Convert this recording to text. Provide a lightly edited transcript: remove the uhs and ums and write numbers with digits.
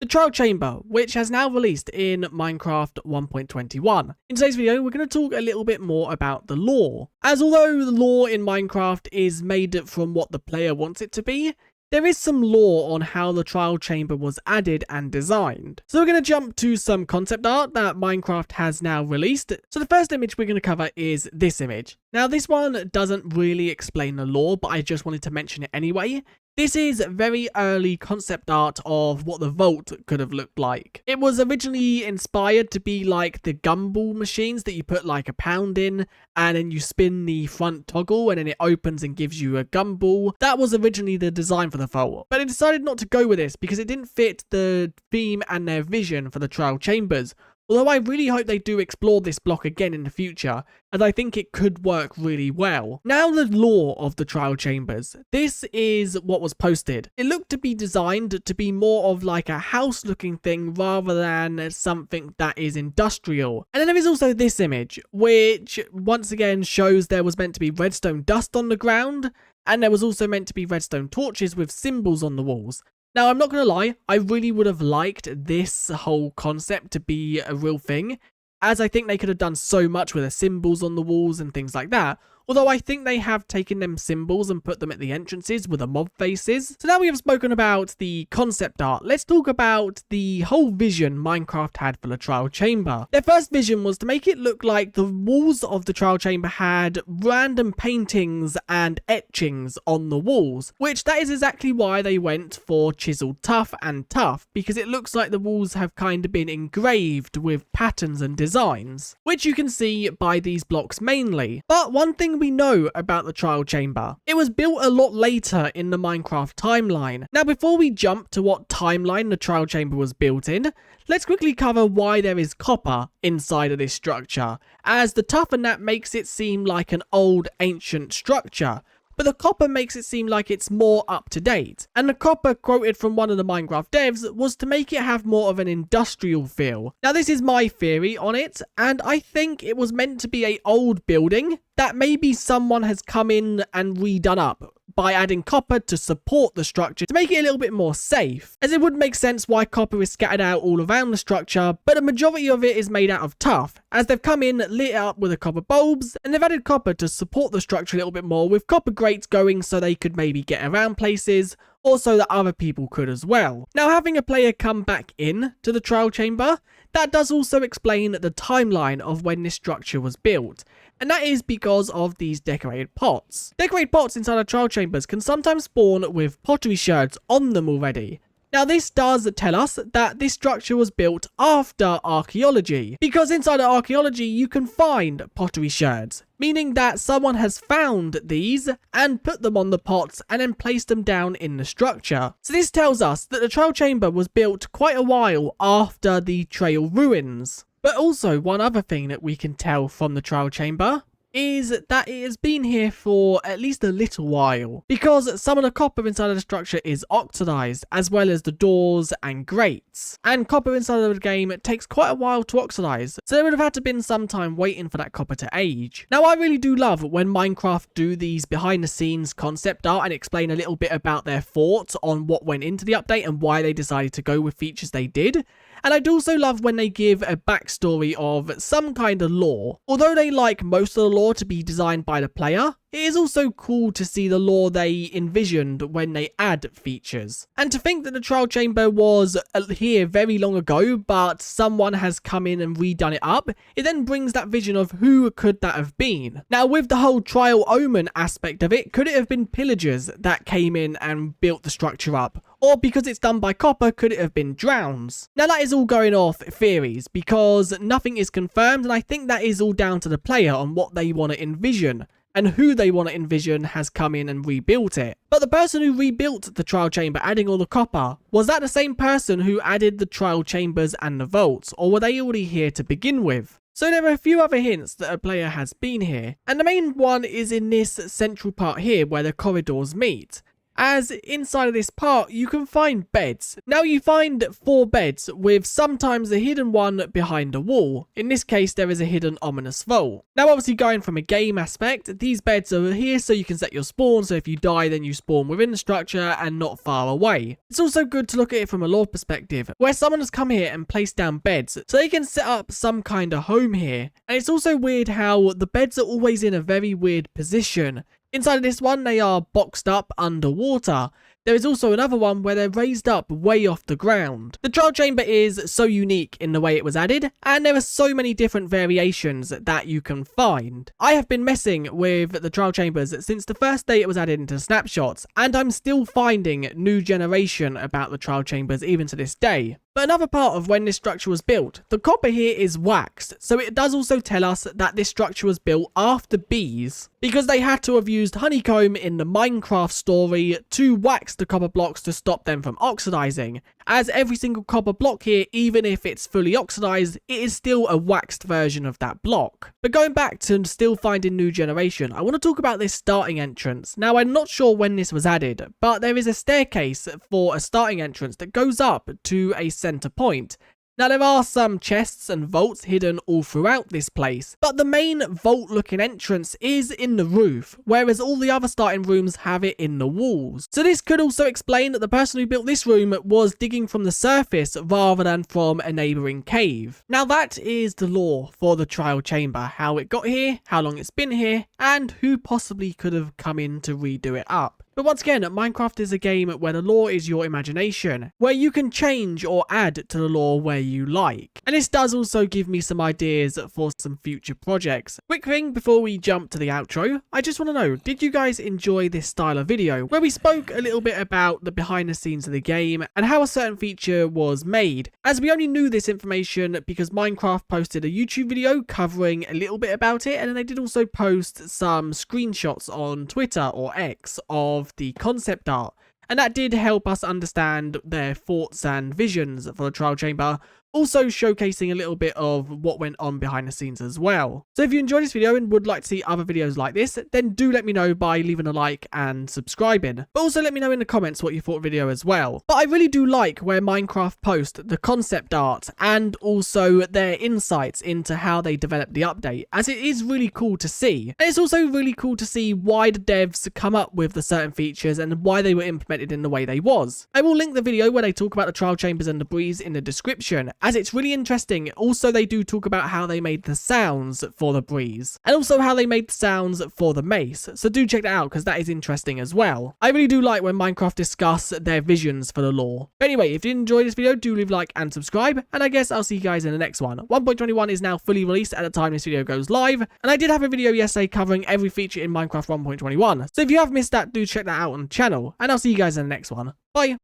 the trial chamber, which has now released in Minecraft 1.21. In today's video, we're going to talk a little bit more about the lore, as although the lore in Minecraft is made from what the player wants it to be, there is some lore on how the trial chamber was added and designed. So we're going to jump to some concept art that Minecraft has now released. So the first image we're going to cover is this image. Now this one doesn't really explain the lore, but I just wanted to mention it anyway. This is very early concept art of what the vault could have looked like. It was originally inspired to be like the gumball machines that you put like a pound in and then you spin the front toggle and then it opens and gives you a gumball. That was originally the design for the vault, but it decided not to go with this because it didn't fit the theme and their vision for the trial chambers. Although I really hope they do explore this block again in the future, as I think it could work really well. Now the lore of the trial chambers. This is what was posted. It looked to be designed to be more of like a house looking thing rather than something that is industrial. And then there is also this image, which once again shows there was meant to be redstone dust on the ground, and there was also meant to be redstone torches with symbols on the walls. Now, I'm not going to lie, I really would have liked this whole concept to be a real thing, as I think they could have done so much with the symbols on the walls and things like that. Although I think they have taken them symbols and put them at the entrances with the mob faces. So now we have spoken about the concept art, let's talk about the whole vision Minecraft had for the trial chamber. Their first vision was to make it look like the walls of the trial chamber had random paintings and etchings on the walls, which that is exactly why they went for chiseled tough and tough, because it looks like the walls have kind of been engraved with patterns and designs, which you can see by these blocks mainly. But one thing we know about the trial chamber, it was built a lot later in the Minecraft timeline. Now before we jump to what timeline the trial chamber was built in, let's quickly cover why there is copper inside of this structure, as the tough and that makes it seem like an old ancient structure. But the copper makes it seem like it's more up to date. And the copper quoted from one of the Minecraft devs was to make it have more of an industrial feel. Now this is my theory on it, and I think it was meant to be an old building that maybe someone has come in and redone up by adding copper to support the structure to make it a little bit more safe, as it would make sense why copper is scattered out all around the structure, but a majority of it is made out of tuff, as they've come in, lit it up with the copper bulbs, and they've added copper to support the structure a little bit more, with copper grates going so they could maybe get around places, or so that other people could as well. Now having a player come back in to the trial chamber, that does also explain the timeline of when this structure was built. And that is because of these decorated pots. Decorated pots inside of trial chambers can sometimes spawn with pottery sherds on them already. Now this does tell us that this structure was built after archaeology, because inside of archaeology you can find pottery sherds, meaning that someone has found these and put them on the pots and then placed them down in the structure. So this tells us that the trial chamber was built quite a while after the trail ruins. But also one other thing that we can tell from the trial chamber is that it has been here for at least a little while, because some of the copper inside of the structure is oxidized, as well as the doors and grates. And copper inside of the game takes quite a while to oxidize, so there would have had to been some time waiting for that copper to age. Now I really do love when Minecraft do these behind the scenes concept art and explain a little bit about their thoughts on what went into the update and why they decided to go with features they did. And I do also love when they give a backstory of some kind of lore. Although they like most of the lore to be designed by the player, it is also cool to see the lore they envisioned when they add features. And to think that the trial chamber was here very long ago, but someone has come in and redone it up, it then brings that vision of who could that have been. Now with the whole trial omen aspect of it, could it have been pillagers that came in and built the structure up? Or because it's done by copper, could it have been drowns? Now that is all going off theories, because nothing is confirmed, and I think that is all down to the player on what they want to envision. And who they want to envision has come in and rebuilt it. But the person who rebuilt the trial chamber, adding all the copper, was that the same person who added the trial chambers and the vaults, or were they already here to begin with? So there are a few other hints that a player has been here, and the main one is in this central part here where the corridors meet. as inside of this part you can find beds. Now you find 4 beds with sometimes a hidden one behind a wall. In this case there is a hidden ominous vault. Now obviously going from a game aspect, these beds are here so you can set your spawn, so if you die then you spawn within the structure and not far away. It's also good to look at it from a lore perspective, where someone has come here and placed down beds so they can set up some kind of home here. And it's also weird how the beds are always in a very weird position. Inside of this one, they are boxed up underwater. There is also another one where they're raised up way off the ground. The trial chamber is so unique in the way it was added, and there are so many different variations that you can find. I have been messing with the trial chambers since the first day it was added into snapshots, and I'm still finding new generation about the trial chambers even to this day. But another part of when this structure was built, the copper here is waxed, so it does also tell us that this structure was built after bees, because they had to have used honeycomb in the Minecraft story to wax the copper blocks to stop them from oxidizing, as every single copper block here, even if it's fully oxidized, it is still a waxed version of that block. But going back to still finding new generation, I want to talk about this starting entrance. Now I'm not sure when this was added, but there is a staircase for a starting entrance that goes up to a center point. Now there are some chests and vaults hidden all throughout this place, but the main vault looking entrance is in the roof, whereas all the other starting rooms have it in the walls. So this could also explain that the person who built this room was digging from the surface rather than from a neighbouring cave. Now that is the lore for the trial chamber, how it got here, how long it's been here, and who possibly could have come in to redo it up. But once again, Minecraft is a game where the lore is your imagination, where you can change or add to the lore where you like. And this does also give me some ideas for some future projects. Quick thing before we jump to the outro, I just want to know, did you guys enjoy this style of video, where we spoke a little bit about the behind the scenes of the game and how a certain feature was made? As we only knew this information because Minecraft posted a YouTube video covering a little bit about it, and then they did also post some screenshots on Twitter or X of the concept art, and that did help us understand their thoughts and visions for the trial chamber, also showcasing a little bit of what went on behind the scenes as well. So if you enjoyed this video and would like to see other videos like this, then do let me know by leaving a like and subscribing. But also let me know in the comments what you thought of the video as well. But I really do like where Minecraft post the concept art and also their insights into how they developed the update, as it is really cool to see. And it's also really cool to see why the devs come up with the certain features and why they were implemented in the way they was. I will link the video where they talk about the trial chambers and the breeze in the description, as it's really interesting. Also, they do talk about how they made the sounds for the breeze, and also how they made the sounds for the mace, so do check that out because that is interesting as well. I really do like when Minecraft discuss their visions for the lore. But anyway, if you enjoyed this video, do leave a like and subscribe, and I guess I'll see you guys in the next one. 1.21 is now fully released at the time this video goes live, and I did have a video yesterday covering every feature in Minecraft 1.21, so if you have missed that, do check that out on the channel, and I'll see you guys in the next one. Bye!